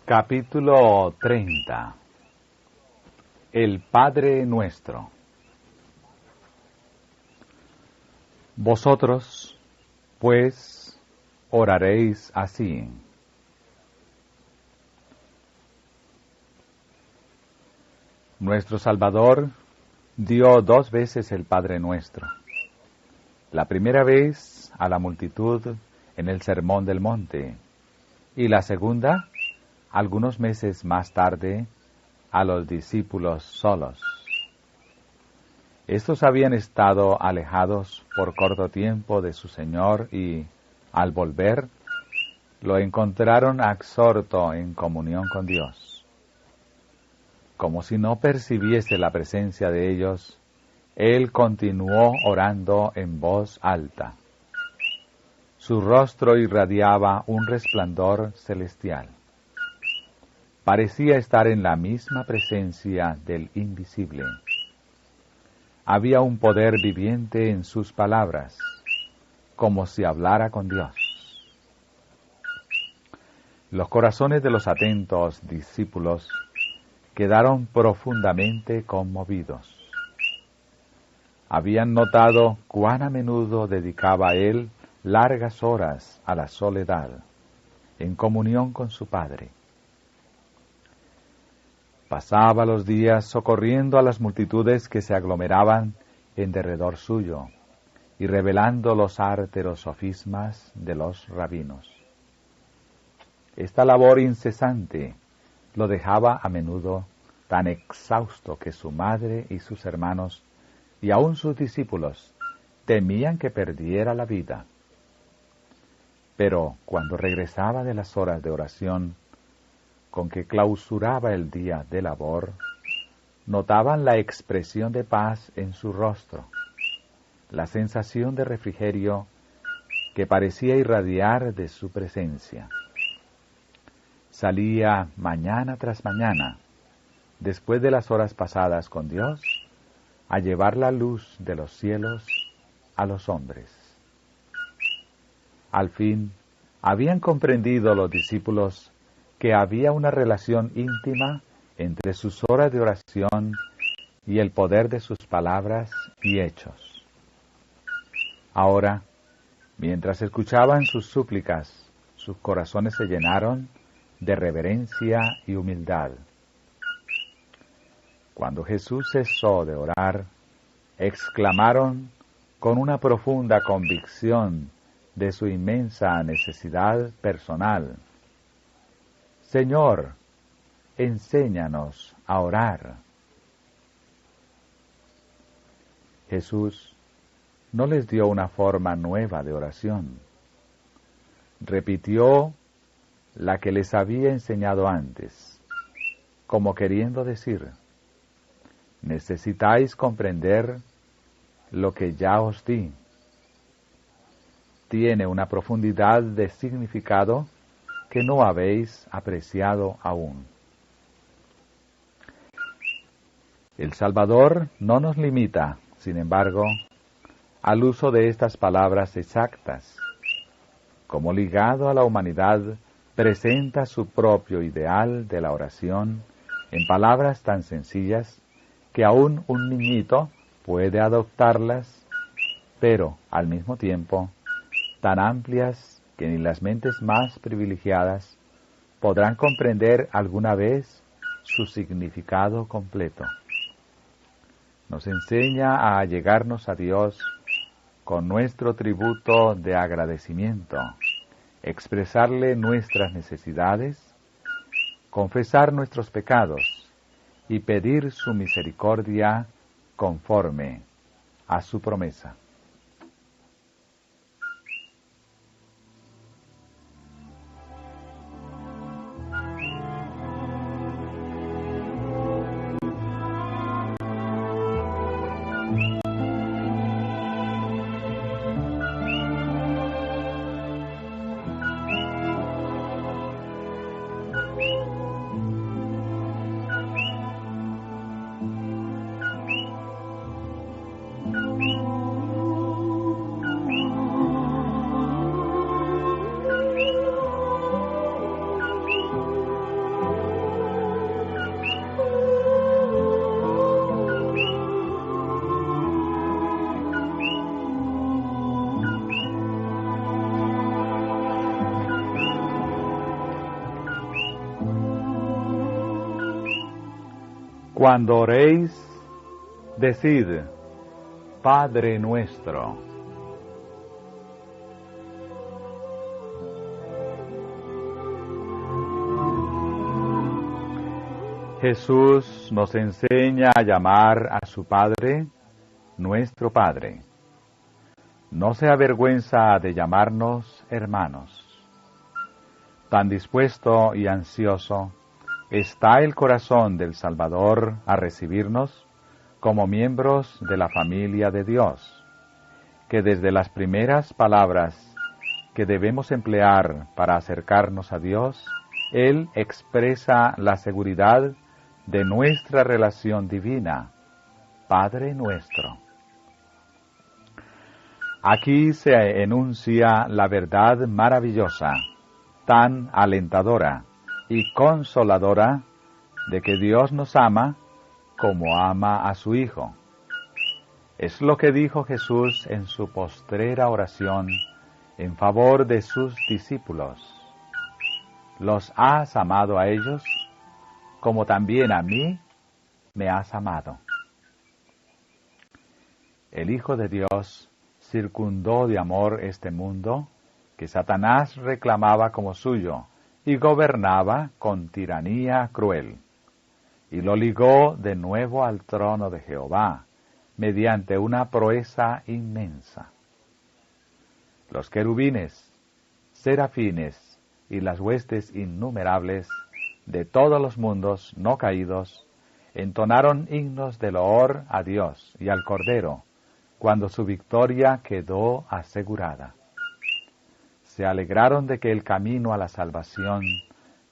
Capítulo 30. El Padre Nuestro. Vosotros, pues, oraréis así. Nuestro Salvador dio 2 veces el Padre Nuestro. La primera vez a la multitud en el Sermón del Monte y la segunda, algunos meses más tarde, a los discípulos solos. Estos habían estado alejados por corto tiempo de su Señor y, al volver, lo encontraron absorto en comunión con Dios. Como si no percibiese la presencia de ellos, Él continuó orando en voz alta. Su rostro irradiaba un resplandor celestial. Parecía estar en la misma presencia del invisible. Había un poder viviente en sus palabras, como si hablara con Dios. Los corazones de los atentos discípulos quedaron profundamente conmovidos. Habían notado cuán a menudo dedicaba él largas horas a la soledad, en comunión con su Padre. Pasaba los días socorriendo a las multitudes que se aglomeraban en derredor suyo y revelando los árteros sofismas de los rabinos. Esta labor incesante lo dejaba a menudo tan exhausto que su madre y sus hermanos y aun sus discípulos temían que perdiera la vida. Pero cuando regresaba de las horas de oración con que clausuraba el día de labor, notaban la expresión de paz en su rostro, la sensación de refrigerio que parecía irradiar de su presencia. Salía mañana tras mañana, después de las horas pasadas con Dios, a llevar la luz de los cielos a los hombres. Al fin, habían comprendido los discípulos que había una relación íntima entre sus horas de oración y el poder de sus palabras y hechos. Ahora, mientras escuchaban sus súplicas, sus corazones se llenaron de reverencia y humildad. Cuando Jesús cesó de orar, exclamaron con una profunda convicción de su inmensa necesidad personal: Señor, enséñanos a orar. Jesús no les dio una forma nueva de oración. Repitió la que les había enseñado antes, como queriendo decir: necesitáis comprender lo que ya os di. Tiene una profundidad de significado que no habéis apreciado aún. El Salvador no nos limita, sin embargo, al uso de estas palabras exactas. Como ligado a la humanidad, presenta su propio ideal de la oración en palabras tan sencillas que aún un niñito puede adoptarlas, pero al mismo tiempo tan amplias que ni las mentes más privilegiadas podrán comprender alguna vez su significado completo. Nos enseña a allegarnos a Dios con nuestro tributo de agradecimiento, expresarle nuestras necesidades, confesar nuestros pecados y pedir su misericordia conforme a su promesa. Cuando oréis, decid, Padre nuestro. Jesús nos enseña a llamar a su Padre, nuestro Padre. No se avergüenza de llamarnos hermanos. Tan dispuesto y ansioso está el corazón del Salvador a recibirnos como miembros de la familia de Dios, que desde las primeras palabras que debemos emplear para acercarnos a Dios, Él expresa la seguridad de nuestra relación divina, Padre nuestro. Aquí se enuncia la verdad maravillosa, tan alentadora y consoladora de que Dios nos ama como ama a su Hijo. Es lo que dijo Jesús en su postrera oración en favor de sus discípulos. Los has amado a ellos, como también a mí me has amado. El Hijo de Dios circundó de amor este mundo que Satanás reclamaba como suyo y gobernaba con tiranía cruel, y lo ligó de nuevo al trono de Jehová mediante una proeza inmensa. Los querubines, serafines y las huestes innumerables de todos los mundos no caídos entonaron himnos de loor a Dios y al Cordero cuando su victoria quedó asegurada. Se alegraron de que el camino a la salvación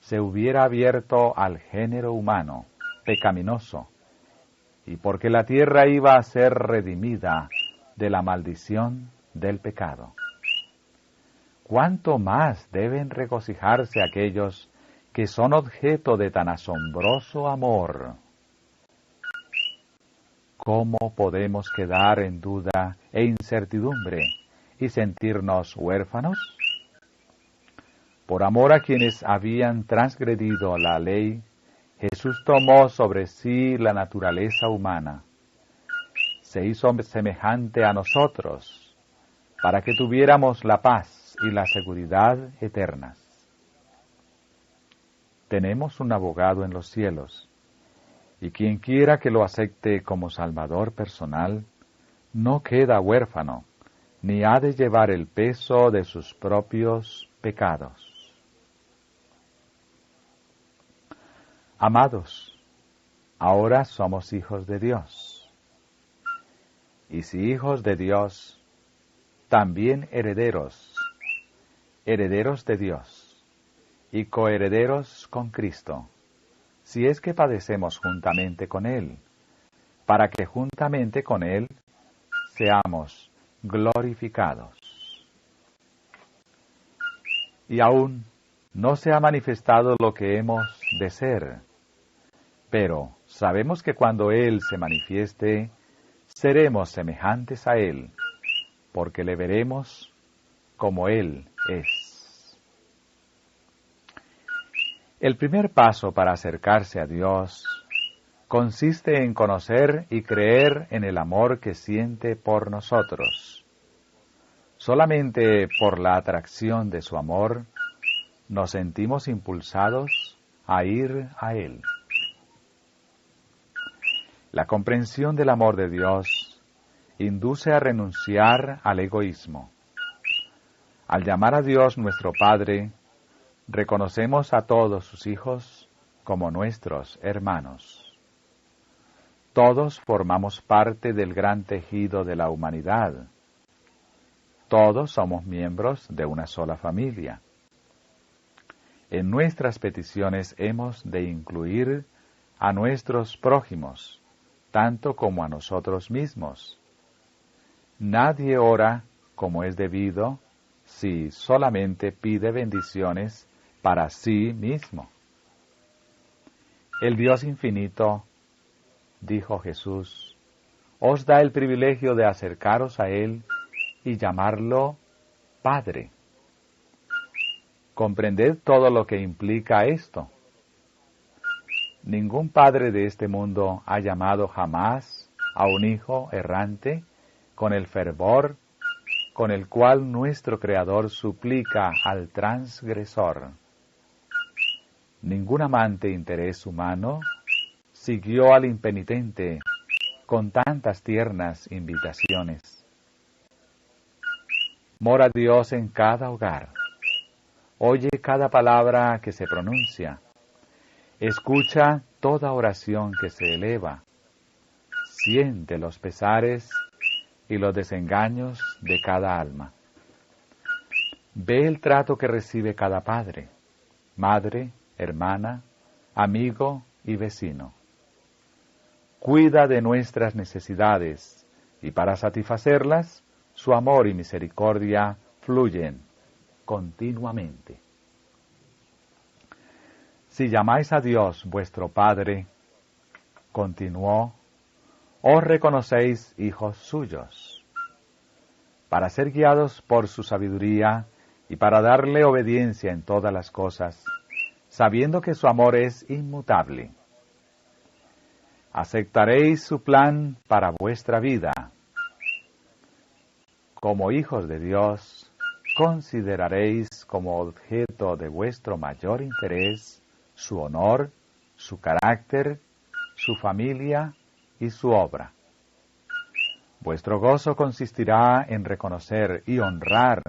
se hubiera abierto al género humano pecaminoso, y porque la tierra iba a ser redimida de la maldición del pecado. ¿Cuánto más deben regocijarse aquellos que son objeto de tan asombroso amor? ¿Cómo podemos quedar en duda e incertidumbre y sentirnos huérfanos? Por amor a quienes habían transgredido la ley, Jesús tomó sobre sí la naturaleza humana. Se hizo semejante a nosotros, para que tuviéramos la paz y la seguridad eternas. Tenemos un abogado en los cielos, y quien quiera que lo acepte como Salvador personal, no queda huérfano, ni ha de llevar el peso de sus propios pecados. Amados, ahora somos hijos de Dios. Y si hijos de Dios, también herederos, herederos de Dios, y coherederos con Cristo, si es que padecemos juntamente con Él, para que juntamente con Él seamos glorificados. Y aún no se ha manifestado lo que hemos de ser, pero sabemos que cuando Él se manifieste, seremos semejantes a Él, porque le veremos como Él es. El primer paso para acercarse a Dios consiste en conocer y creer en el amor que siente por nosotros. Solamente por la atracción de su amor nos sentimos impulsados a ir a Él. La comprensión del amor de Dios induce a renunciar al egoísmo. Al llamar a Dios nuestro Padre, reconocemos a todos sus hijos como nuestros hermanos. Todos formamos parte del gran tejido de la humanidad. Todos somos miembros de una sola familia. En nuestras peticiones hemos de incluir a nuestros prójimos, tanto como a nosotros mismos. Nadie ora como es debido si solamente pide bendiciones para sí mismo. El Dios infinito, dijo Jesús, os da el privilegio de acercaros a Él y llamarlo Padre. Comprended todo lo que implica esto. Ningún padre de este mundo ha llamado jamás a un hijo errante con el fervor con el cual nuestro Creador suplica al transgresor. Ningún amante interés humano siguió al impenitente con tantas tiernas invitaciones. Mora Dios en cada hogar. Oye cada palabra que se pronuncia. Escucha toda oración que se eleva. Siente los pesares y los desengaños de cada alma. Ve el trato que recibe cada padre, madre, hermana, amigo y vecino. Cuida de nuestras necesidades y para satisfacerlas, su amor y misericordia fluyen continuamente. Si llamáis a Dios vuestro Padre, continuó, os reconocéis hijos suyos, para ser guiados por su sabiduría y para darle obediencia en todas las cosas, sabiendo que su amor es inmutable. Aceptaréis su plan para vuestra vida. Como hijos de Dios, consideraréis como objeto de vuestro mayor interés su honor, su carácter, su familia y su obra. Vuestro gozo consistirá en reconocer y honrar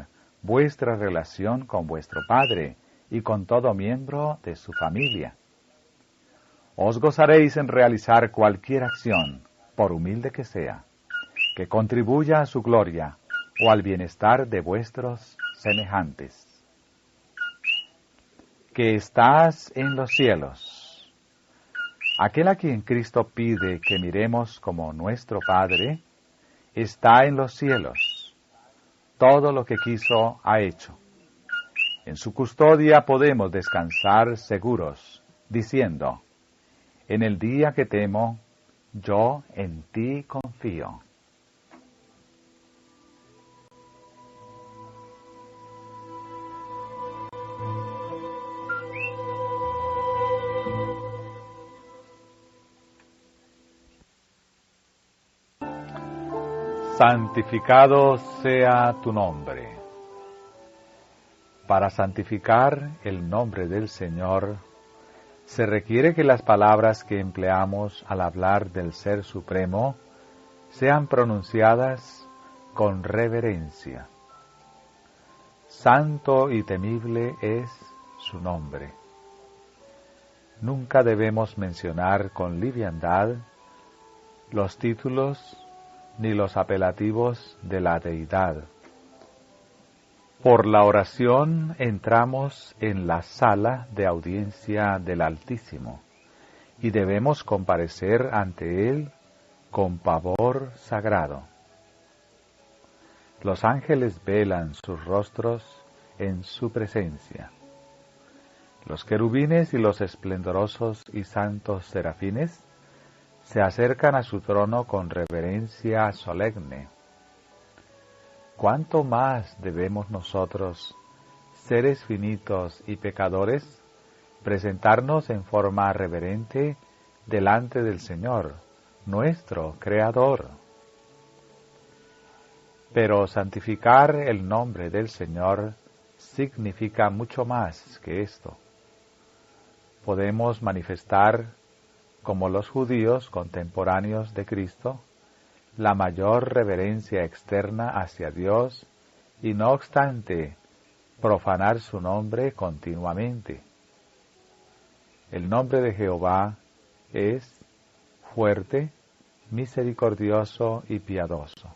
vuestra relación con vuestro Padre y con todo miembro de su familia. Os gozaréis en realizar cualquier acción, por humilde que sea, que contribuya a su gloria o al bienestar de vuestros semejantes. Que estás en los cielos. Aquel a quien Cristo pide que miremos como nuestro Padre, está en los cielos. Todo lo que quiso ha hecho. En su custodia podemos descansar seguros, diciendo, en el día que temo, yo en ti confío. Santificado sea tu nombre. Para santificar el nombre del Señor, se requiere que las palabras que empleamos al hablar del Ser Supremo sean pronunciadas con reverencia. Santo y temible es su nombre. Nunca debemos mencionar con liviandad los títulos ni los apelativos de la deidad. Por la oración entramos en la sala de audiencia del Altísimo y debemos comparecer ante Él con pavor sagrado. Los ángeles velan sus rostros en su presencia. Los querubines y los esplendorosos y santos serafines se acercan a su trono con reverencia solemne. ¿Cuánto más debemos nosotros, seres finitos y pecadores, presentarnos en forma reverente delante del Señor, nuestro Creador? Pero santificar el nombre del Señor significa mucho más que esto. Podemos manifestar, como los judíos contemporáneos de Cristo, la mayor reverencia externa hacia Dios y no obstante profanar su nombre continuamente. El nombre de Jehová es fuerte, misericordioso y piadoso,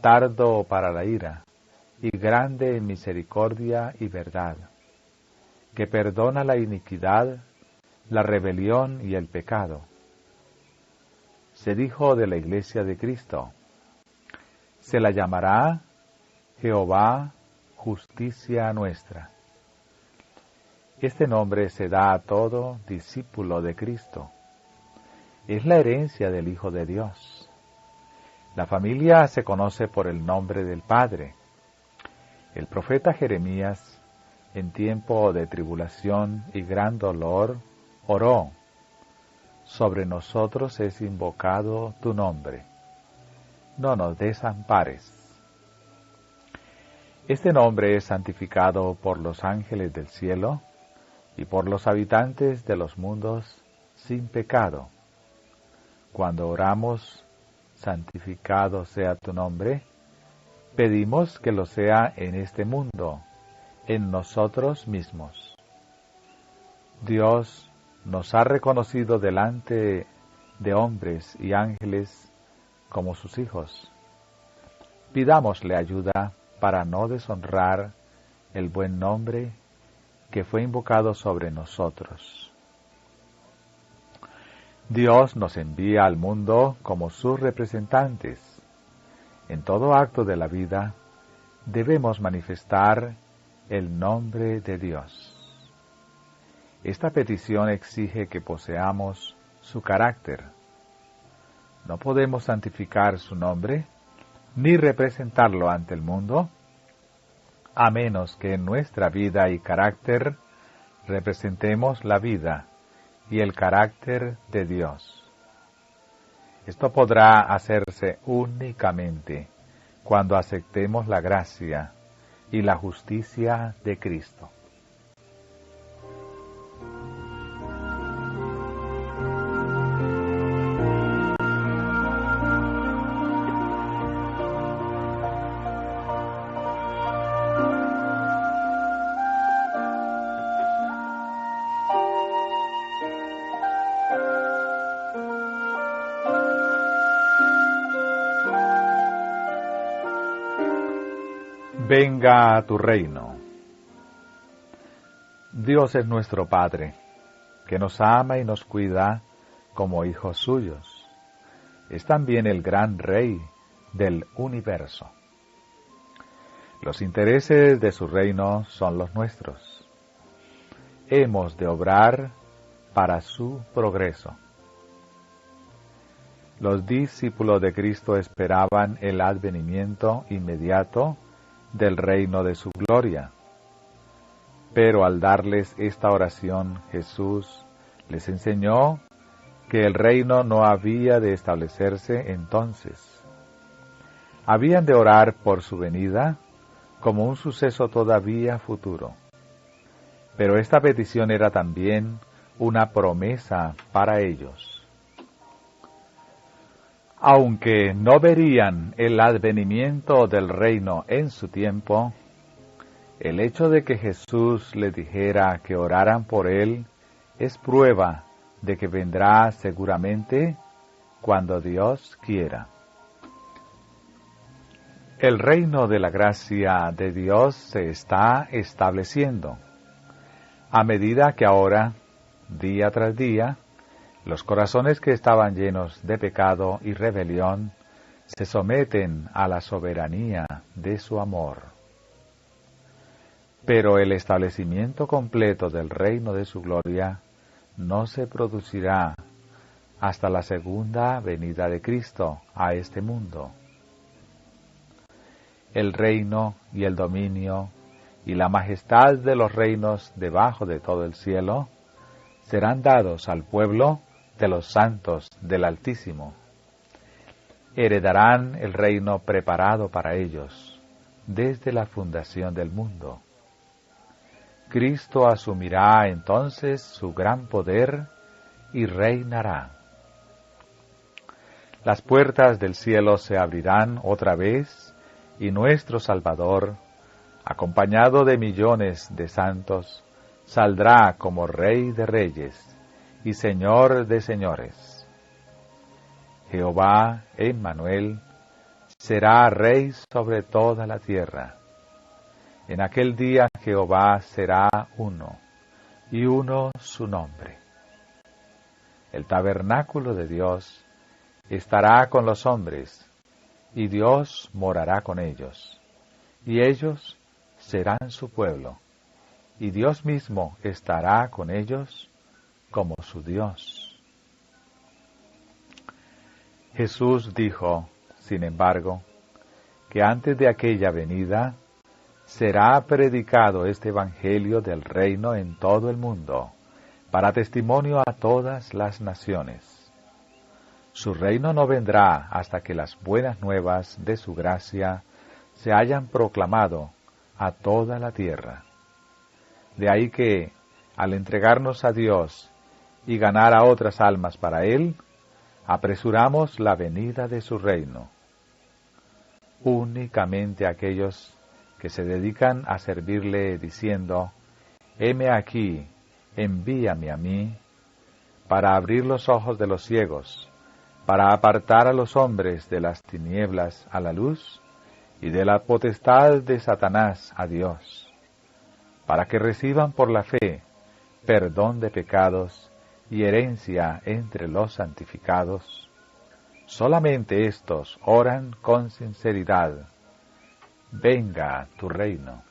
tardo para la ira y grande en misericordia y verdad, que perdona la iniquidad, la rebelión y el pecado. Se dijo de la Iglesia de Cristo, se la llamará Jehová, justicia nuestra. Este nombre se da a todo discípulo de Cristo. Es la herencia del Hijo de Dios. La familia se conoce por el nombre del Padre. El profeta Jeremías, en tiempo de tribulación y gran dolor, oró sobre nosotros es invocado tu nombre. No nos desampares. Este nombre es santificado por los ángeles del cielo y por los habitantes de los mundos sin pecado. Cuando oramos, santificado sea tu nombre, pedimos que lo sea en este mundo, en nosotros mismos. Dios nos ha reconocido delante de hombres y ángeles como sus hijos. Pidámosle ayuda para no deshonrar el buen nombre que fue invocado sobre nosotros. Dios nos envía al mundo como sus representantes. En todo acto de la vida debemos manifestar el nombre de Dios. Esta petición exige que poseamos su carácter. No podemos santificar su nombre ni representarlo ante el mundo, a menos que en nuestra vida y carácter representemos la vida y el carácter de Dios. Esto podrá hacerse únicamente cuando aceptemos la gracia y la justicia de Cristo. Venga a tu reino. Dios es nuestro Padre, que nos ama y nos cuida como hijos suyos. Es también el gran Rey del universo. Los intereses de su reino son los nuestros. Hemos de obrar para su progreso. Los discípulos de Cristo esperaban el advenimiento inmediato del reino de su gloria. Pero al darles esta oración, Jesús les enseñó que el reino no había de establecerse entonces. Habían de orar por su venida como un suceso todavía futuro. Pero esta petición era también una promesa para ellos. Aunque no verían el advenimiento del reino en su tiempo, el hecho de que Jesús les dijera que oraran por él es prueba de que vendrá seguramente cuando Dios quiera. El reino de la gracia de Dios se está estableciendo, a medida que ahora, día tras día, los corazones que estaban llenos de pecado y rebelión se someten a la soberanía de su amor. Pero el establecimiento completo del reino de su gloria no se producirá hasta la segunda venida de Cristo a este mundo. El reino y el dominio y la majestad de los reinos debajo de todo el cielo serán dados al pueblo de los santos del Altísimo. Heredarán el reino preparado para ellos desde la fundación del mundo. Cristo asumirá entonces su gran poder y reinará. Las puertas del cielo se abrirán otra vez y nuestro Salvador, acompañado de millones de santos, saldrá como Rey de Reyes y Señor de señores. Jehová, Emmanuel, será Rey sobre toda la tierra. En aquel día Jehová será uno, y uno su nombre. El tabernáculo de Dios estará con los hombres, y Dios morará con ellos, y ellos serán su pueblo, y Dios mismo estará con ellos como su Dios. Jesús dijo, sin embargo, que antes de aquella venida será predicado este evangelio del reino en todo el mundo, para testimonio a todas las naciones. Su reino no vendrá hasta que las buenas nuevas de su gracia se hayan proclamado a toda la tierra. De ahí que, al entregarnos a Dios y ganar a otras almas para Él, apresuramos la venida de su reino. Únicamente aquellos que se dedican a servirle diciendo, heme aquí, envíame a mí, para abrir los ojos de los ciegos, para apartar a los hombres de las tinieblas a la luz, y de la potestad de Satanás a Dios, para que reciban por la fe perdón de pecados y herencia entre los santificados. Solamente éstos oran con sinceridad, venga tu reino.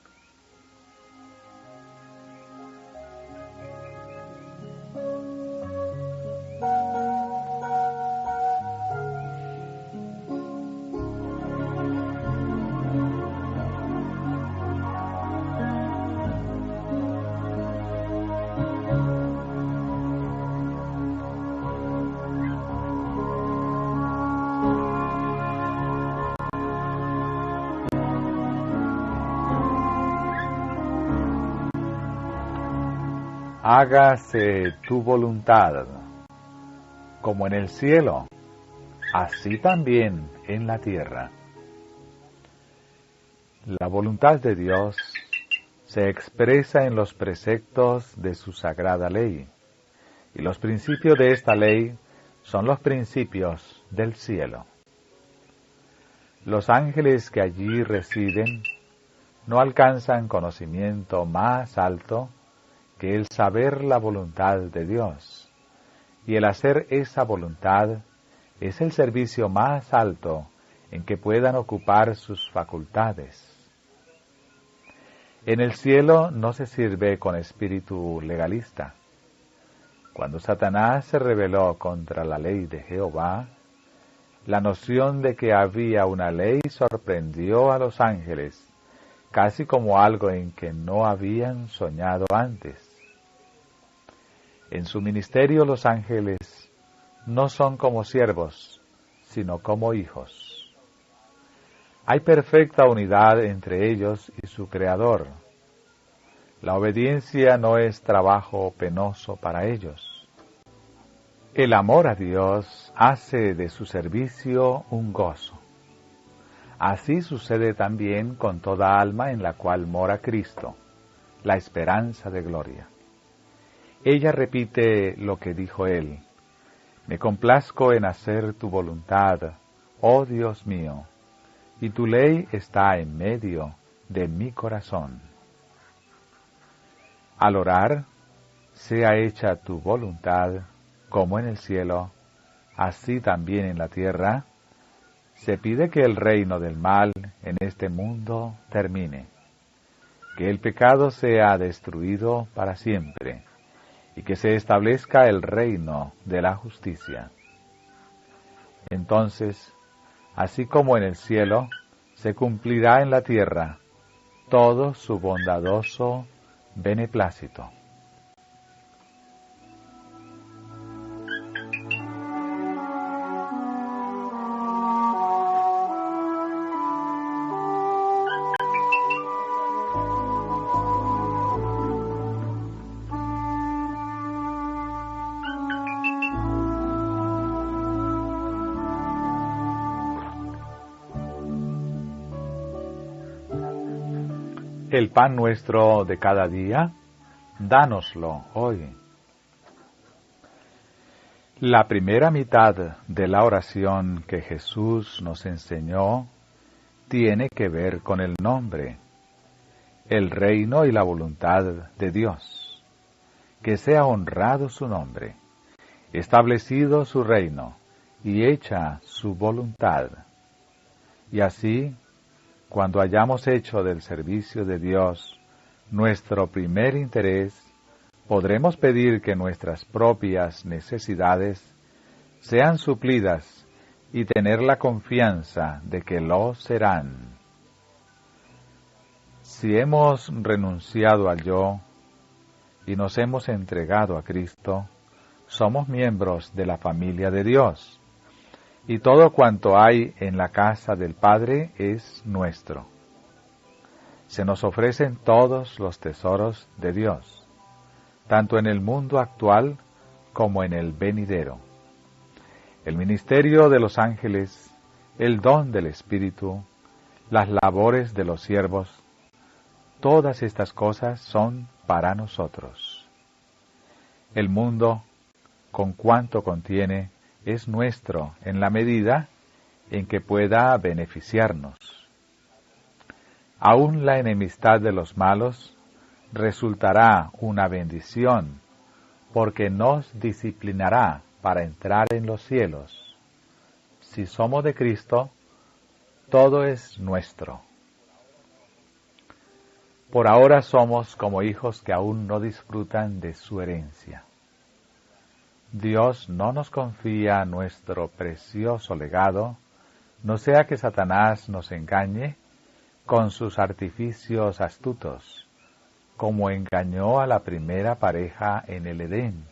Hágase tu voluntad, como en el cielo, así también en la tierra. La voluntad de Dios se expresa en los preceptos de su sagrada ley, y los principios de esta ley son los principios del cielo. Los ángeles que allí residen no alcanzan conocimiento más alto que el saber la voluntad de Dios, y el hacer esa voluntad es el servicio más alto en que puedan ocupar sus facultades. En el cielo no se sirve con espíritu legalista. Cuando Satanás se rebeló contra la ley de Jehová, la noción de que había una ley sorprendió a los ángeles, casi como algo en que no habían soñado antes. En su ministerio los ángeles no son como siervos, sino como hijos. Hay perfecta unidad entre ellos y su Creador. La obediencia no es trabajo penoso para ellos. El amor a Dios hace de su servicio un gozo. Así sucede también con toda alma en la cual mora Cristo, la esperanza de gloria. Ella repite lo que dijo él: me complazco en hacer tu voluntad, oh Dios mío, y tu ley está en medio de mi corazón. Al orar, sea hecha tu voluntad, como en el cielo, así también en la tierra, se pide que el reino del mal en este mundo termine, que el pecado sea destruido para siempre, y que se establezca el reino de la justicia. Entonces, así como en el cielo, se cumplirá en la tierra todo su bondadoso beneplácito. El pan nuestro de cada día, dánoslo hoy. La primera mitad de la oración que Jesús nos enseñó tiene que ver con el nombre, el reino y la voluntad de Dios. Que sea honrado su nombre, establecido su reino y hecha su voluntad. Y así, cuando hayamos hecho del servicio de Dios nuestro primer interés, podremos pedir que nuestras propias necesidades sean suplidas y tener la confianza de que lo serán. Si hemos renunciado al yo y nos hemos entregado a Cristo, somos miembros de la familia de Dios, y todo cuanto hay en la casa del Padre es nuestro. Se nos ofrecen todos los tesoros de Dios, tanto en el mundo actual como en el venidero. El ministerio de los ángeles, el don del Espíritu, las labores de los siervos, todas estas cosas son para nosotros. El mundo, con cuanto contiene, es nuestro en la medida en que pueda beneficiarnos. Aún la enemistad de los malos resultará una bendición, porque nos disciplinará para entrar en los cielos. Si somos de Cristo, todo es nuestro. Por ahora somos como hijos que aún no disfrutan de su herencia. Dios no nos confía nuestro precioso legado, no sea que Satanás nos engañe con sus artificios astutos, como engañó a la primera pareja en el Edén.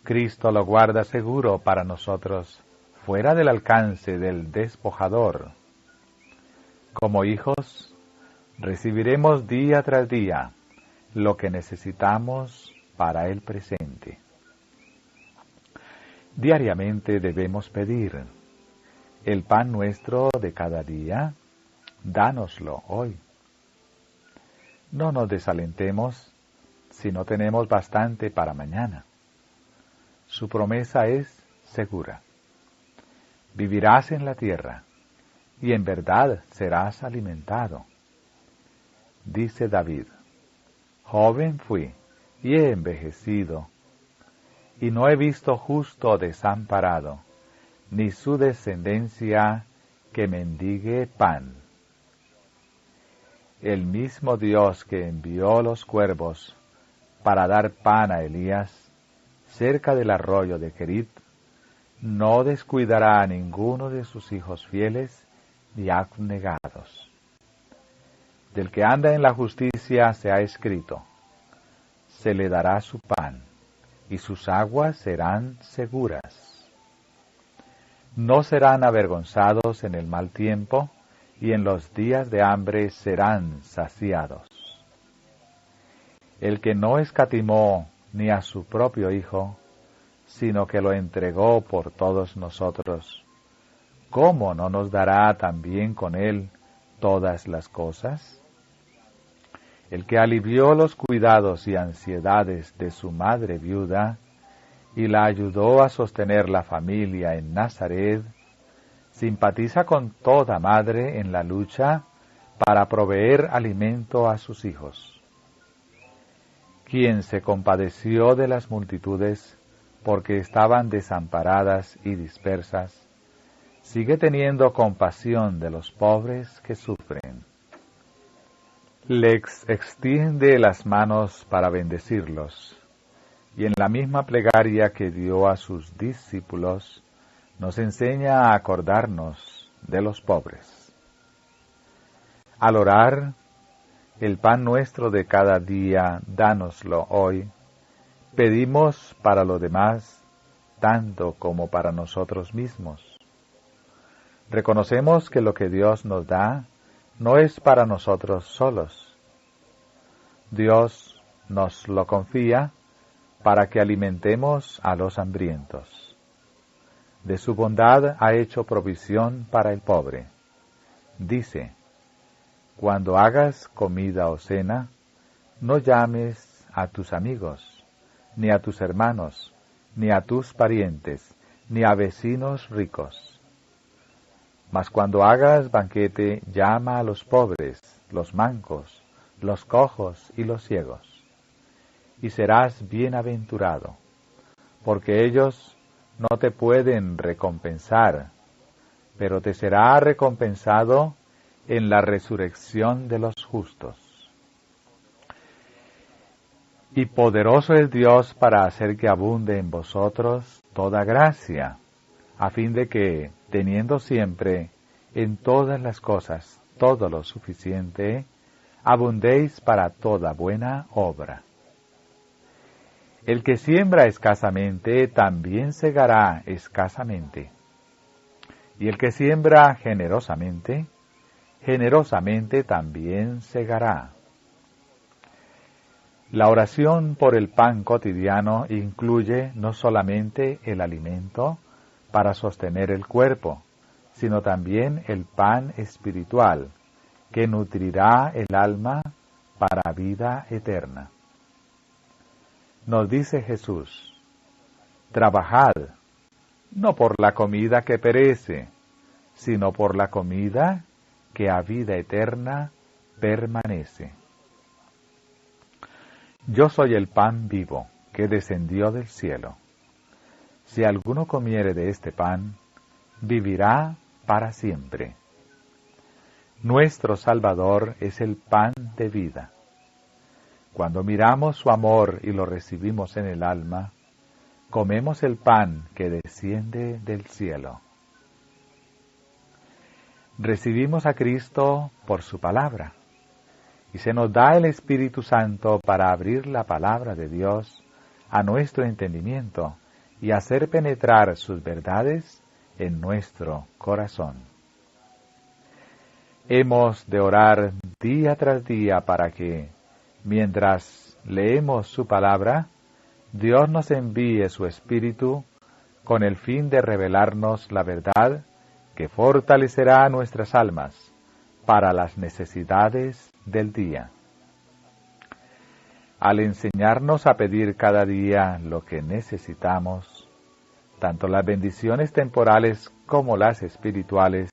Cristo lo guarda seguro para nosotros, fuera del alcance del despojador. Como hijos, recibiremos día tras día lo que necesitamos para el presente. Diariamente debemos pedir: el pan nuestro de cada día, dánoslo hoy. No nos desalentemos si no tenemos bastante para mañana. Su promesa es segura. Vivirás en la tierra, y en verdad serás alimentado. Dice David: joven fui, y he envejecido, y no he visto justo desamparado, ni su descendencia que mendigue pan. El mismo Dios que envió los cuervos para dar pan a Elías, cerca del arroyo de Kerit, no descuidará a ninguno de sus hijos fieles y abnegados. Del que anda en la justicia se ha escrito: se le dará su pan, y sus aguas serán seguras. No serán avergonzados en el mal tiempo, y en los días de hambre serán saciados. El que no escatimó ni a su propio Hijo, sino que lo entregó por todos nosotros, ¿cómo no nos dará también con él todas las cosas? El que alivió los cuidados y ansiedades de su madre viuda, y la ayudó a sostener la familia en Nazaret, simpatiza con toda madre en la lucha para proveer alimento a sus hijos. Quien se compadeció de las multitudes porque estaban desamparadas y dispersas, sigue teniendo compasión de los pobres que sufren. Les extiende las manos para bendecirlos, y en la misma plegaria que dio a sus discípulos, nos enseña a acordarnos de los pobres. Al orar: el pan nuestro de cada día, dánoslo hoy, pedimos para los demás, tanto como para nosotros mismos. Reconocemos que lo que Dios nos da no es para nosotros solos. Dios nos lo confía para que alimentemos a los hambrientos. De su bondad ha hecho provisión para el pobre. Dice: cuando hagas comida o cena, no llames a tus amigos, ni a tus hermanos, ni a tus parientes, ni a vecinos ricos. Mas cuando hagas banquete, llama a los pobres, los mancos, los cojos y los ciegos, y serás bienaventurado, porque ellos no te pueden recompensar, pero te será recompensado en la resurrección de los justos. Y poderoso es Dios para hacer que abunde en vosotros toda gracia, a fin de que, teniendo siempre en todas las cosas todo lo suficiente, abundéis para toda buena obra. El que siembra escasamente también segará escasamente. Y el que siembra generosamente, generosamente también segará. La oración por el pan cotidiano incluye no solamente el alimento para sostener el cuerpo, sino también el pan espiritual, que nutrirá el alma para vida eterna. Nos dice Jesús, trabajad, no por la comida que perece, sino por la comida que a vida eterna permanece. Yo soy el pan vivo que descendió del cielo. Si alguno comiere de este pan, vivirá para siempre. Nuestro Salvador es el pan de vida. Cuando miramos su amor y lo recibimos en el alma, comemos el pan que desciende del cielo. Recibimos a Cristo por su palabra, y se nos da el Espíritu Santo para abrir la palabra de Dios a nuestro entendimiento y hacer penetrar sus verdades en nuestro corazón. Hemos de orar día tras día para que, mientras leemos su palabra, Dios nos envíe su Espíritu con el fin de revelarnos la verdad que fortalecerá nuestras almas para las necesidades del día. Al enseñarnos a pedir cada día lo que necesitamos, tanto las bendiciones temporales como las espirituales,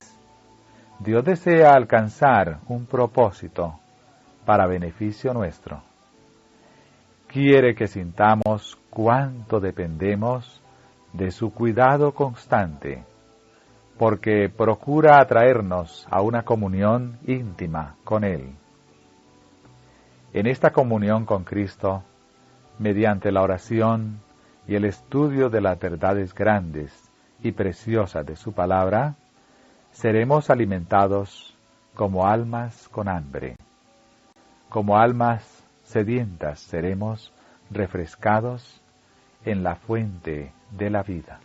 Dios desea alcanzar un propósito para beneficio nuestro. Quiere que sintamos cuánto dependemos de su cuidado constante, porque procura atraernos a una comunión íntima con Él. En esta comunión con Cristo, mediante la oración y el estudio de las verdades grandes y preciosas de su palabra, seremos alimentados como almas con hambre. Como almas sedientas seremos refrescados en la fuente de la vida.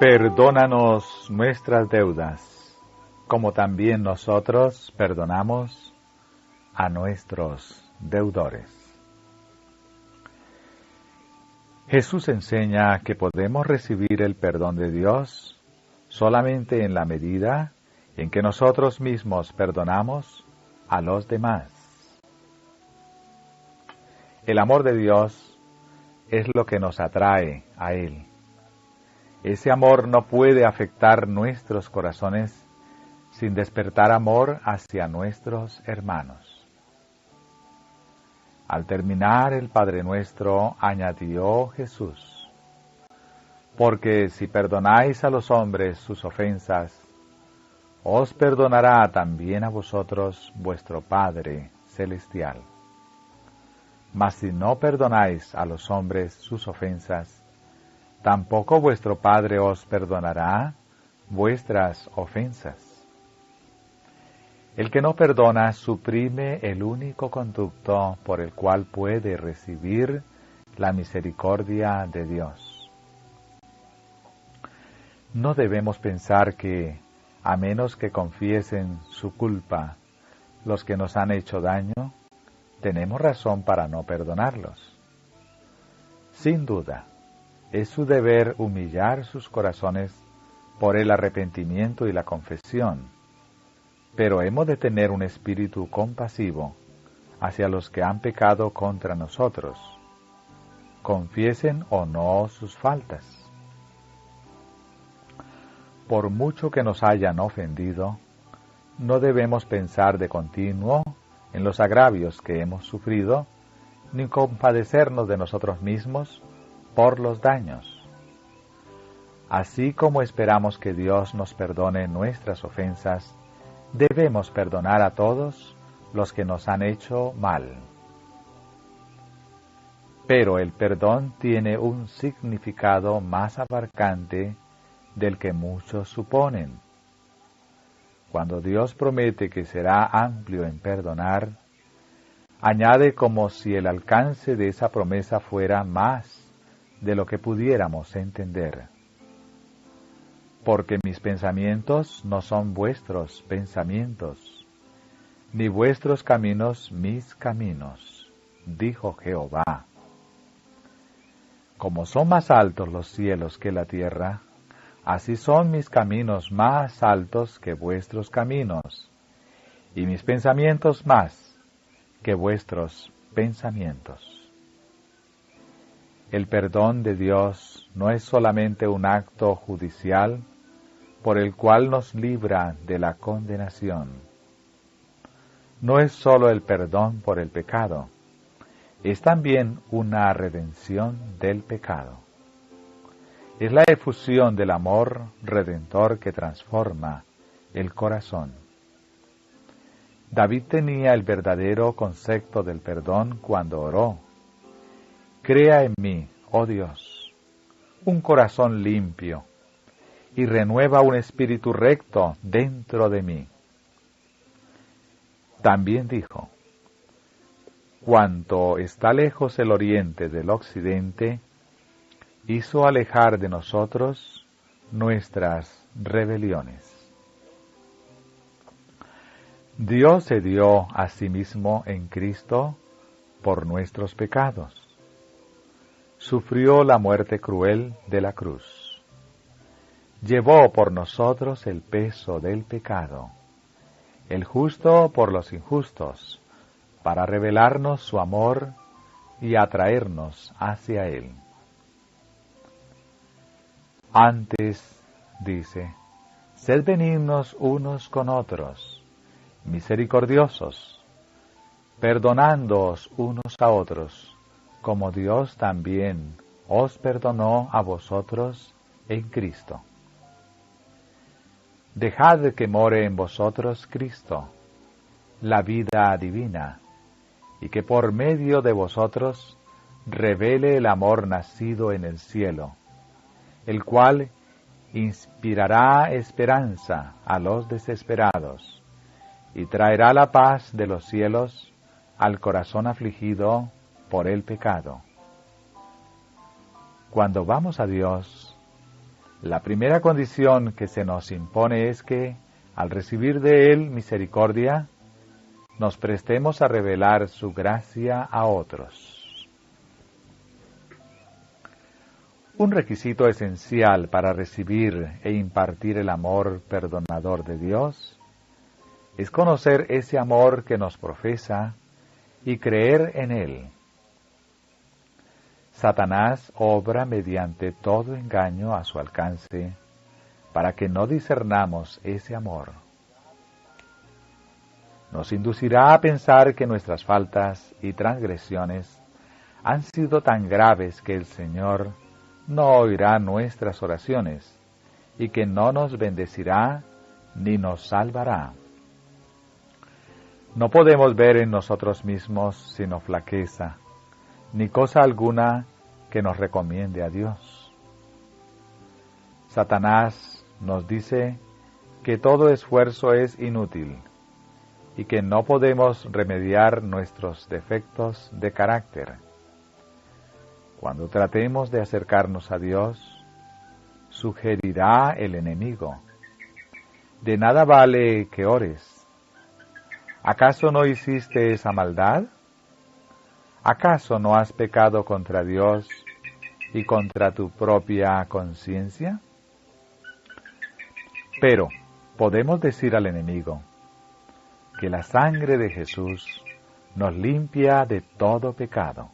Perdónanos nuestras deudas, como también nosotros perdonamos a nuestros deudores. Jesús enseña que podemos recibir el perdón de Dios solamente en la medida en que nosotros mismos perdonamos a los demás. El amor de Dios es lo que nos atrae a Él. Ese amor no puede afectar nuestros corazones sin despertar amor hacia nuestros hermanos. Al terminar el Padre Nuestro, añadió Jesús, porque si perdonáis a los hombres sus ofensas, os perdonará también a vosotros vuestro Padre Celestial. Mas si no perdonáis a los hombres sus ofensas, tampoco vuestro Padre os perdonará vuestras ofensas. El que no perdona suprime el único conducto por el cual puede recibir la misericordia de Dios. No debemos pensar que, a menos que confiesen su culpa los que nos han hecho daño, tenemos razón para no perdonarlos. Sin duda, es su deber humillar sus corazones por el arrepentimiento y la confesión, pero hemos de tener un espíritu compasivo hacia los que han pecado contra nosotros, confiesen o no sus faltas. por mucho que nos hayan ofendido, no debemos pensar de continuo en los agravios que hemos sufrido, ni compadecernos de nosotros mismos por los daños. Así como esperamos que Dios nos perdone nuestras ofensas, debemos perdonar a todos los que nos han hecho mal. Pero el perdón tiene un significado más abarcante del que muchos suponen. Cuando Dios promete que será amplio en perdonar, añade como si el alcance de esa promesa fuera más de lo que pudiéramos entender. Porque mis pensamientos no son vuestros pensamientos, ni vuestros caminos mis caminos, dijo Jehová. Como son más altos los cielos que la tierra, así son mis caminos más altos que vuestros caminos, y mis pensamientos más que vuestros pensamientos. El perdón de Dios no es solamente un acto judicial por el cual nos libra de la condenación. No es sólo el perdón por el pecado, es también una redención del pecado. Es la efusión del amor redentor que transforma el corazón. David tenía el verdadero concepto del perdón cuando oró: Crea en mí, oh Dios, un corazón limpio, y renueva un espíritu recto dentro de mí. También dijo: Cuanto está lejos el oriente del occidente, hizo alejar de nosotros nuestras rebeliones. Dios se dio a sí mismo en Cristo por nuestros pecados. Sufrió la muerte cruel de la cruz. Llevó por nosotros el peso del pecado, el justo por los injustos, para revelarnos su amor y atraernos hacia Él. Antes, dice, sed benignos unos con otros, misericordiosos, perdonándoos unos a otros, como Dios también os perdonó a vosotros en Cristo. Dejad que more en vosotros Cristo, la vida divina, y que por medio de vosotros revele el amor nacido en el cielo, el cual inspirará esperanza a los desesperados y traerá la paz de los cielos al corazón afligido por el pecado. Cuando vamos a Dios, la primera condición que se nos impone es que, al recibir de Él misericordia, nos prestemos a revelar su gracia a otros. Un requisito esencial para recibir e impartir el amor perdonador de Dios es conocer ese amor que nos profesa y creer en Él. Satanás obra mediante todo engaño a su alcance para que no discernamos ese amor. Nos inducirá a pensar que nuestras faltas y transgresiones han sido tan graves que el Señor no oirá nuestras oraciones y que no nos bendecirá ni nos salvará. No podemos ver en nosotros mismos sino flaqueza, ni cosa alguna que nos recomiende a Dios. Satanás nos dice que todo esfuerzo es inútil y que no podemos remediar nuestros defectos de carácter. Cuando tratemos de acercarnos a Dios, sugerirá el enemigo: de nada vale que ores. ¿Acaso no hiciste esa maldad? ¿Acaso no has pecado contra Dios y contra tu propia conciencia? Pero podemos decir al enemigo que la sangre de Jesús nos limpia de todo pecado.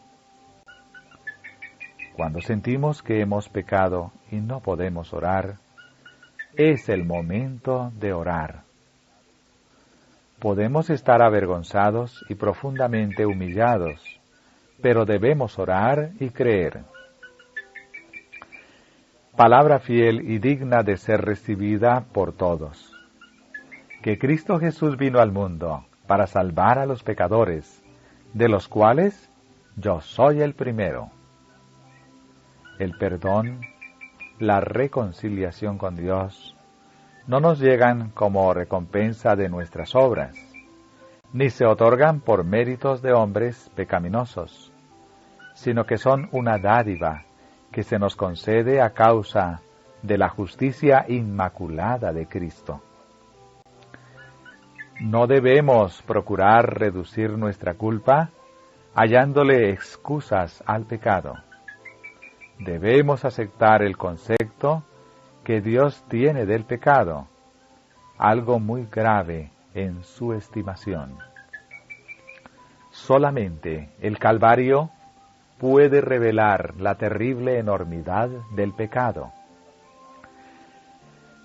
Cuando sentimos que hemos pecado y no podemos orar, es el momento de orar. Podemos estar avergonzados y profundamente humillados, pero debemos orar y creer. Palabra fiel y digna de ser recibida por todos. Que Cristo Jesús vino al mundo para salvar a los pecadores, de los cuales yo soy el primero. El perdón, la reconciliación con Dios, no nos llegan como recompensa de nuestras obras, ni se otorgan por méritos de hombres pecaminosos, sino que son una dádiva que se nos concede a causa de la justicia inmaculada de Cristo. No debemos procurar reducir nuestra culpa hallándole excusas al pecado. Debemos aceptar el concepto que Dios tiene del pecado, algo muy grave en su estimación. Solamente el Calvario puede revelar la terrible enormidad del pecado.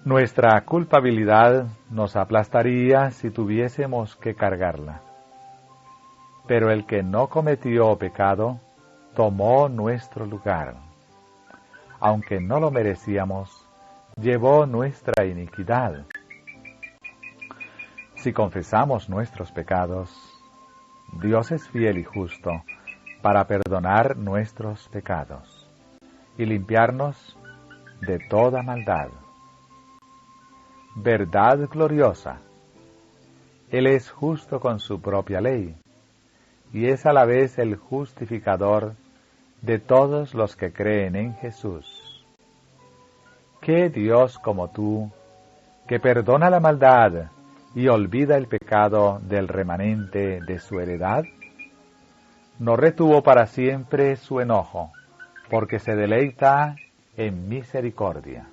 Nuestra culpabilidad nos aplastaría si tuviésemos que cargarla. Pero el que no cometió pecado, tomó nuestro lugar. Aunque no lo merecíamos, llevó nuestra iniquidad. Si confesamos nuestros pecados, Dios es fiel y justo para perdonar nuestros pecados y limpiarnos de toda maldad. Verdad gloriosa. Él es justo con su propia ley y es a la vez el justificador de todos los que creen en Jesús. ¿Qué Dios como tú, que perdona la maldad y olvida el pecado del remanente de su heredad? No retuvo para siempre su enojo, porque se deleita en misericordia.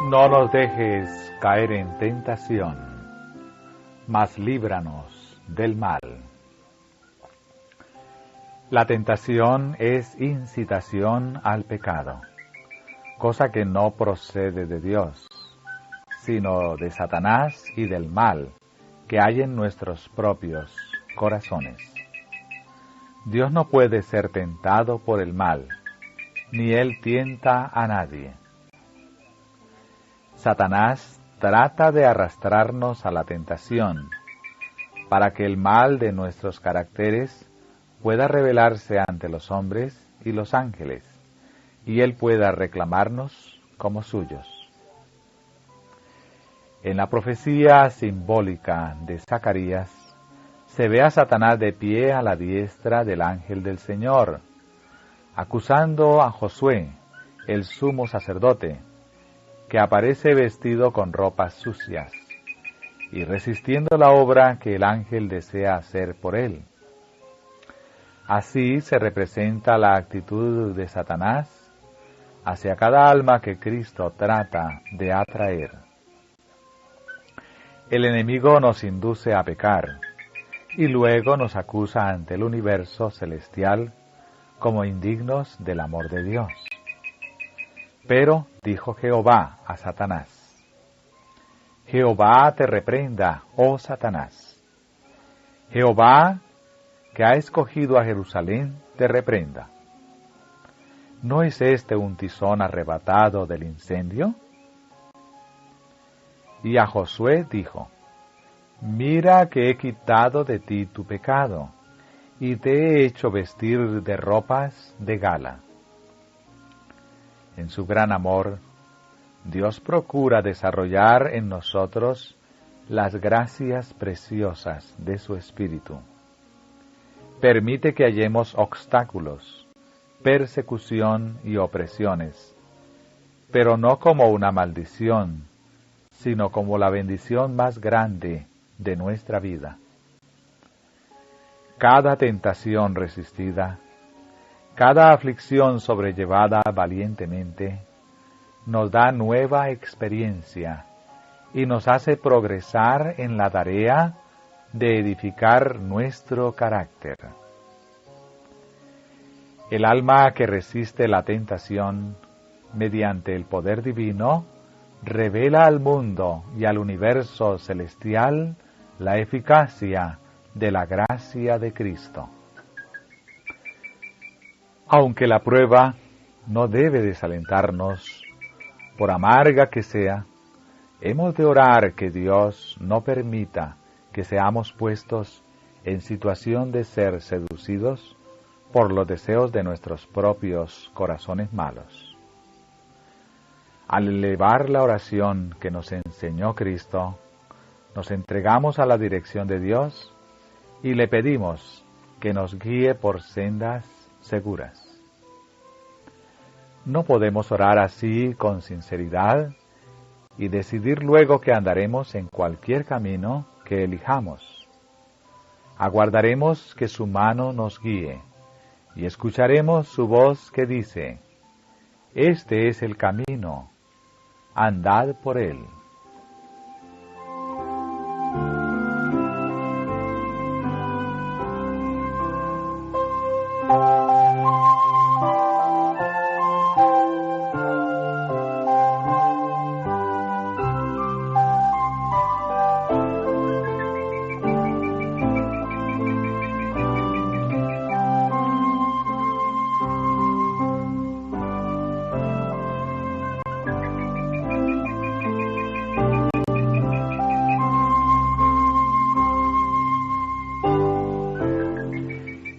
No nos dejes caer en tentación, mas líbranos del mal. La tentación es incitación al pecado, cosa que no procede de Dios, sino de Satanás y del mal que hay en nuestros propios corazones. Dios no puede ser tentado por el mal, ni él tienta a nadie. Satanás trata de arrastrarnos a la tentación, para que el mal de nuestros caracteres pueda revelarse ante los hombres y los ángeles, y él pueda reclamarnos como suyos. En la profecía simbólica de Zacarías, se ve a Satanás de pie a la diestra del ángel del Señor, acusando a Josué, el sumo sacerdote, que aparece vestido con ropas sucias, y resistiendo la obra que el ángel desea hacer por él. Así se representa la actitud de Satanás hacia cada alma que Cristo trata de atraer. El enemigo nos induce a pecar, y luego nos acusa ante el universo celestial como indignos del amor de Dios. Pero dijo Jehová a Satanás: Jehová te reprenda, oh Satanás. Jehová, que ha escogido a Jerusalén, te reprenda. ¿No es este un tizón arrebatado del incendio? Y a Josué dijo: Mira que he quitado de ti tu pecado, y te he hecho vestir de ropas de gala. En su gran amor, Dios procura desarrollar en nosotros las gracias preciosas de su Espíritu. Permite que hallemos obstáculos, persecución y opresiones, pero no como una maldición, sino como la bendición más grande de nuestra vida. Cada tentación resistida, cada aflicción sobrellevada valientemente, nos da nueva experiencia y nos hace progresar en la tarea de edificar nuestro carácter. El alma que resiste la tentación, mediante el poder divino, revela al mundo y al universo celestial la eficacia de la gracia de Cristo. Aunque la prueba no debe desalentarnos, por amarga que sea, hemos de orar que Dios no permita que seamos puestos en situación de ser seducidos por los deseos de nuestros propios corazones malos. Al elevar la oración que nos enseñó Cristo, nos entregamos a la dirección de Dios y le pedimos que nos guíe por sendas seguras. No podemos orar así con sinceridad y decidir luego que andaremos en cualquier camino que elijamos. Aguardaremos que su mano nos guíe y escucharemos su voz que dice: Este es el camino, andad por él.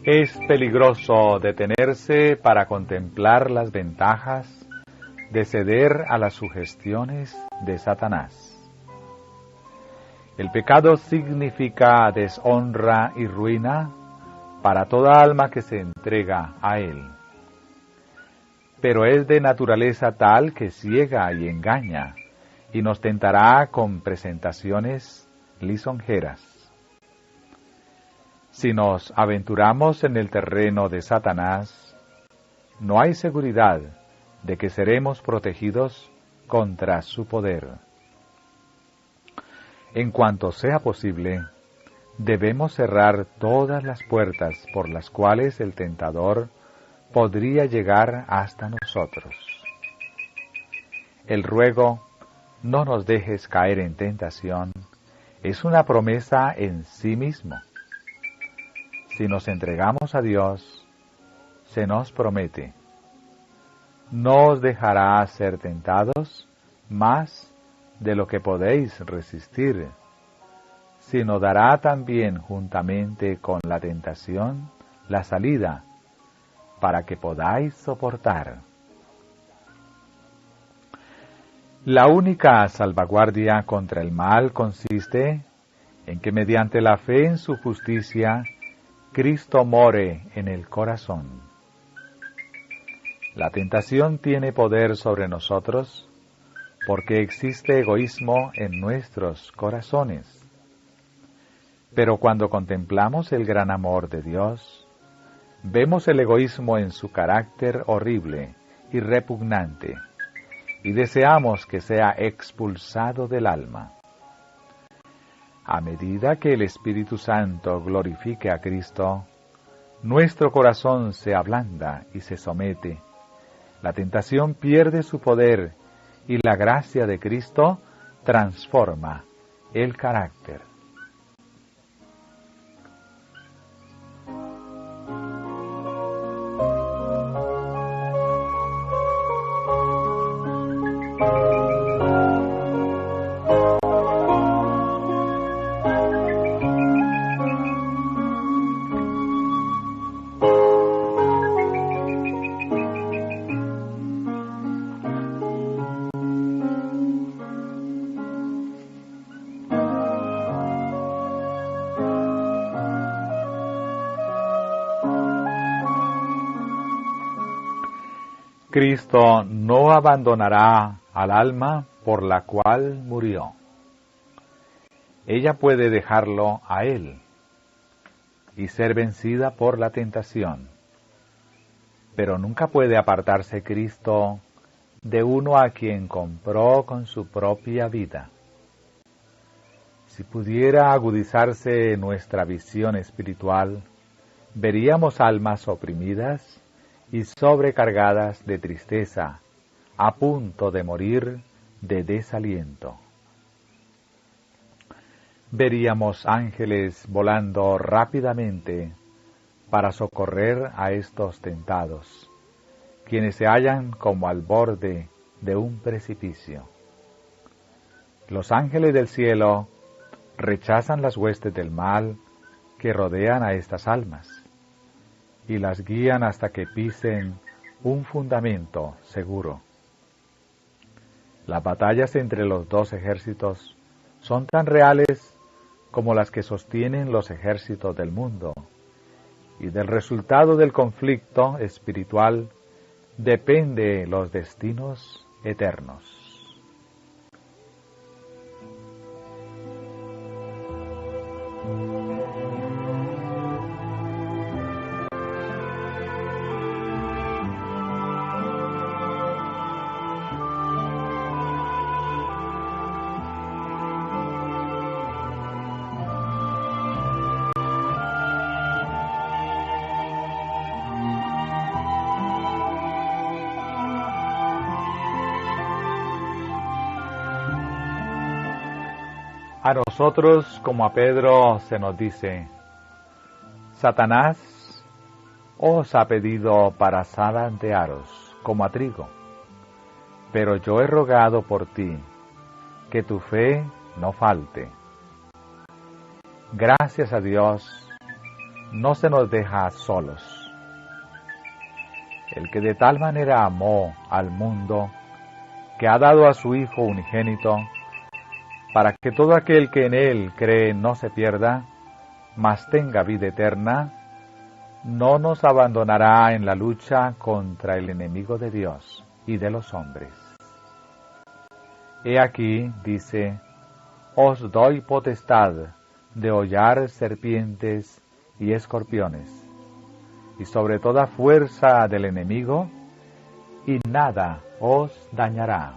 Es peligroso detenerse para contemplar las ventajas de ceder a las sugestiones de Satanás. El pecado significa deshonra y ruina para toda alma que se entrega a él. Pero es de naturaleza tal que ciega y engaña, y nos tentará con presentaciones lisonjeras. Si nos aventuramos en el terreno de Satanás, no hay seguridad de que seremos protegidos contra su poder. En cuanto sea posible, debemos cerrar todas las puertas por las cuales el tentador podría llegar hasta nosotros. El ruego, no nos dejes caer en tentación, es una promesa en sí mismo. Si nos entregamos a Dios, se nos promete: no os dejará ser tentados más de lo que podéis resistir, sino dará también juntamente con la tentación la salida, para que podáis soportar. La única salvaguardia contra el mal consiste en que mediante la fe en su justicia, Cristo more en el corazón. La tentación tiene poder sobre nosotros porque existe egoísmo en nuestros corazones. Pero cuando contemplamos el gran amor de Dios, vemos el egoísmo en su carácter horrible y repugnante, y deseamos que sea expulsado del alma. A medida que el Espíritu Santo glorifique a Cristo, nuestro corazón se ablanda y se somete. La tentación pierde su poder y la gracia de Cristo transforma el carácter. Cristo no abandonará al alma por la cual murió. Ella puede dejarlo a Él y ser vencida por la tentación, pero nunca puede apartarse Cristo de uno a quien compró con su propia vida. Si pudiera agudizarse nuestra visión espiritual, veríamos almas oprimidas y sobrecargadas de tristeza, a punto de morir de desaliento. Veríamos ángeles volando rápidamente para socorrer a estos tentados, quienes se hallan como al borde de un precipicio. Los ángeles del cielo rechazan las huestes del mal que rodean a estas almas y las guían hasta que pisen un fundamento seguro. Las batallas entre los dos ejércitos son tan reales como las que sostienen los ejércitos del mundo, y del resultado del conflicto espiritual depende los destinos eternos. A nosotros, como a Pedro, se nos dice: Satanás os ha pedido para zarandearos como a trigo, pero yo he rogado por ti, que tu fe no falte. Gracias a Dios, no se nos deja solos. El que de tal manera amó al mundo, que ha dado a su Hijo unigénito, para que todo aquel que en Él cree no se pierda, mas tenga vida eterna, no nos abandonará en la lucha contra el enemigo de Dios y de los hombres. He aquí, dice, os doy potestad de hollar serpientes y escorpiones, y sobre toda fuerza del enemigo, y nada os dañará.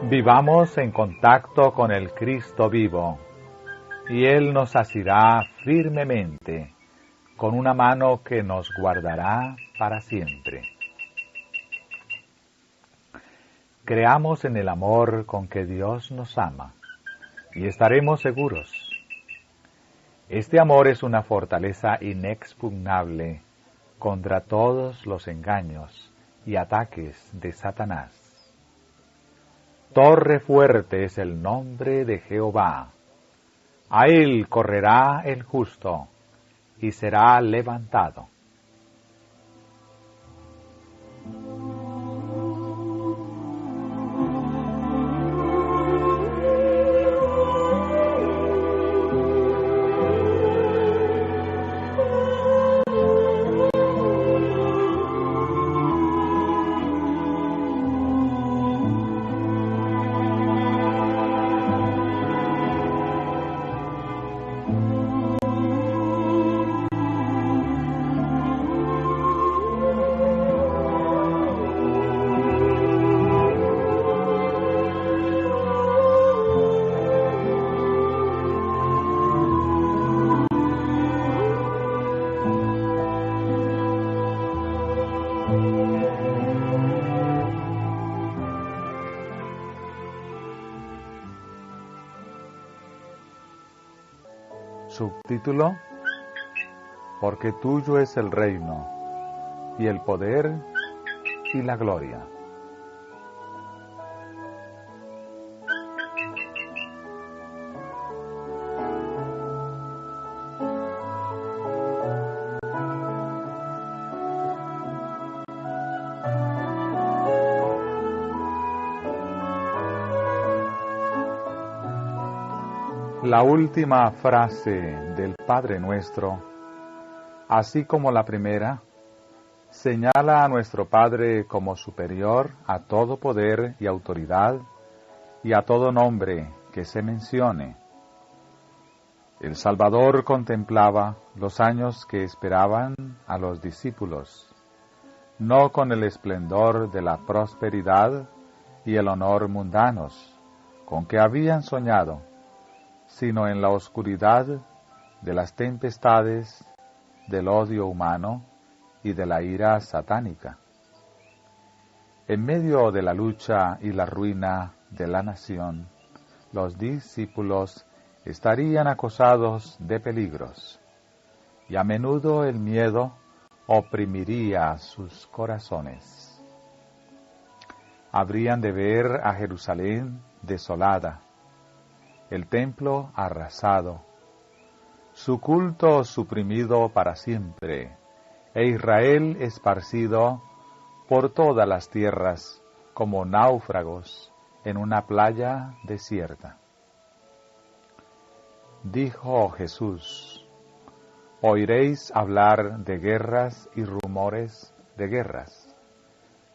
Vivamos en contacto con el Cristo vivo, y Él nos asirá firmemente con una mano que nos guardará para siempre. Creamos en el amor con que Dios nos ama, y estaremos seguros. Este amor es una fortaleza inexpugnable contra todos los engaños y ataques de Satanás. Torre fuerte es el nombre de Jehová. A él correrá el justo, y será levantado. Subtítulo: Porque tuyo es el reino, y el poder, y la gloria. La última frase del Padre Nuestro, así como la primera, señala a nuestro Padre como superior a todo poder y autoridad y a todo nombre que se mencione. El Salvador contemplaba los años que esperaban a los discípulos, no con el esplendor de la prosperidad y el honor mundanos con que habían soñado, sino en la oscuridad de las tempestades, del odio humano y de la ira satánica. En medio de la lucha y la ruina de la nación, los discípulos estarían acosados de peligros, y a menudo el miedo oprimiría sus corazones. Habrían de ver a Jerusalén desolada, el templo arrasado, su culto suprimido para siempre, e Israel esparcido por todas las tierras como náufragos en una playa desierta. Dijo Jesús: oiréis hablar de guerras y rumores de guerras.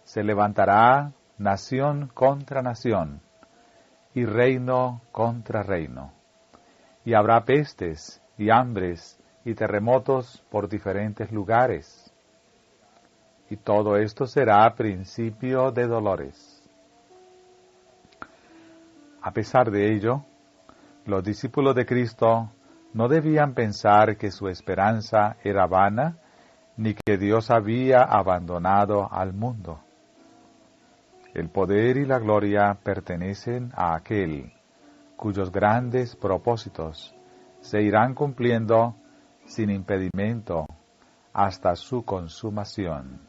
Se levantará nación contra nación, y reino contra reino, y habrá pestes y hambres y terremotos por diferentes lugares. Y todo esto será principio de dolores. A pesar de ello, los discípulos de Cristo no debían pensar que su esperanza era vana, ni que Dios había abandonado al mundo. El poder y la gloria pertenecen a aquel cuyos grandes propósitos se irán cumpliendo sin impedimento hasta su consumación.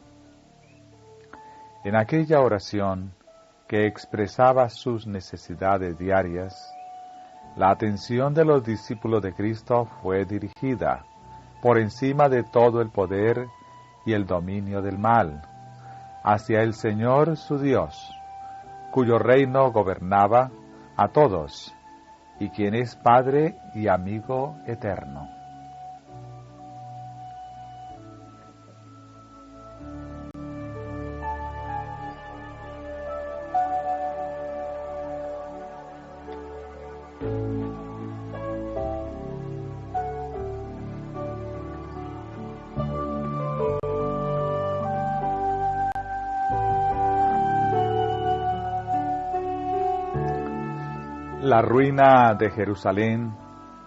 En aquella oración que expresaba sus necesidades diarias, la atención de los discípulos de Cristo fue dirigida por encima de todo el poder y el dominio del mal, hacia el Señor su Dios, cuyo reino gobernaba a todos, y quien es Padre y amigo eterno. La ruina de Jerusalén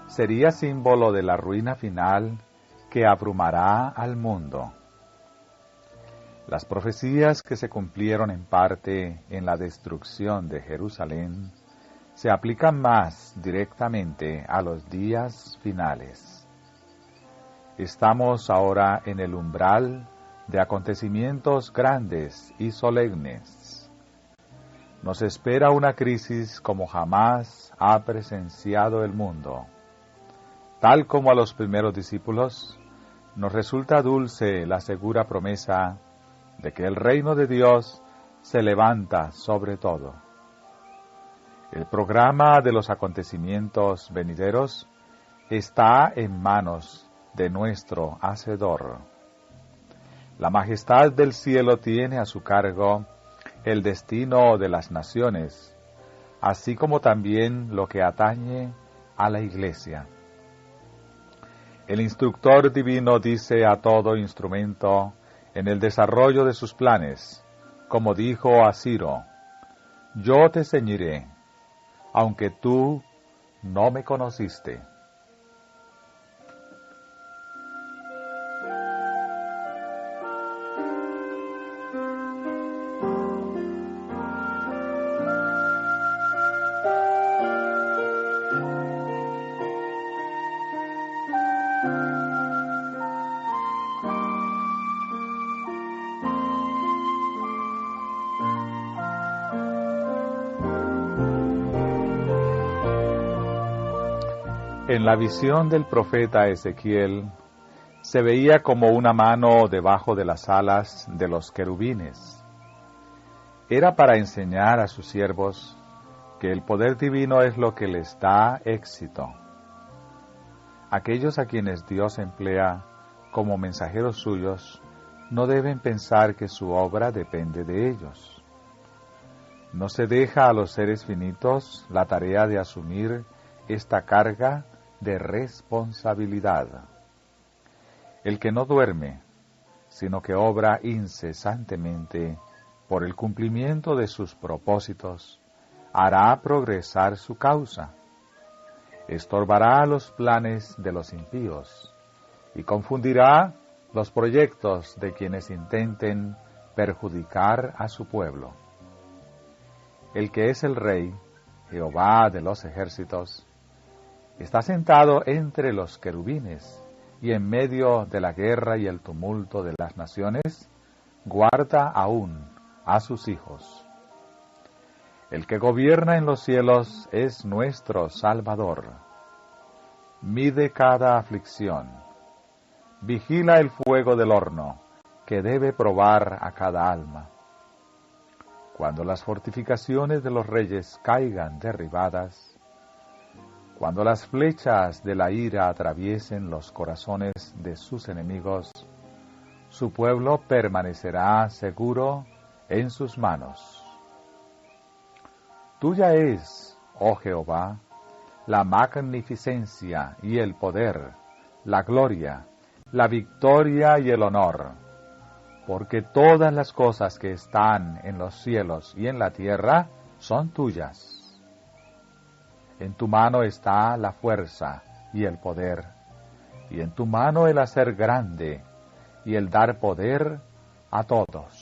sería símbolo de la ruina final que abrumará al mundo. Las profecías que se cumplieron en parte en la destrucción de Jerusalén se aplican más directamente a los días finales. Estamos ahora en el umbral de acontecimientos grandes y solemnes. Nos espera una crisis como jamás ha presenciado el mundo. Tal como a los primeros discípulos, nos resulta dulce la segura promesa de que el reino de Dios se levanta sobre todo. El programa de los acontecimientos venideros está en manos de nuestro Hacedor. La majestad del cielo tiene a su cargo el destino de las naciones, así como también lo que atañe a la Iglesia. El instructor divino dice a todo instrumento en el desarrollo de sus planes, como dijo a Ciro: yo te ceñiré, aunque tú no me conociste. En la visión del profeta Ezequiel se veía como una mano debajo de las alas de los querubines. Era para enseñar a sus siervos que el poder divino es lo que les da éxito. Aquellos a quienes Dios emplea como mensajeros suyos no deben pensar que su obra depende de ellos. No se deja a los seres finitos la tarea de asumir esta carga de responsabilidad. El que no duerme, sino que obra incesantemente por el cumplimiento de sus propósitos, hará progresar su causa, estorbará los planes de los impíos y confundirá los proyectos de quienes intenten perjudicar a su pueblo. El que es el Rey, Jehová de los ejércitos, está sentado entre los querubines, y en medio de la guerra y el tumulto de las naciones, guarda aún a sus hijos. El que gobierna en los cielos es nuestro Salvador. Mide cada aflicción, vigila el fuego del horno, que debe probar a cada alma. Cuando las fortificaciones de los reyes caigan derribadas, cuando las flechas de la ira atraviesen los corazones de sus enemigos, su pueblo permanecerá seguro en sus manos. Tuya es, oh Jehová, la magnificencia y el poder, la gloria, la victoria y el honor, porque todas las cosas que están en los cielos y en la tierra son tuyas. En tu mano está la fuerza y el poder, y en tu mano el hacer grande y el dar poder a todos.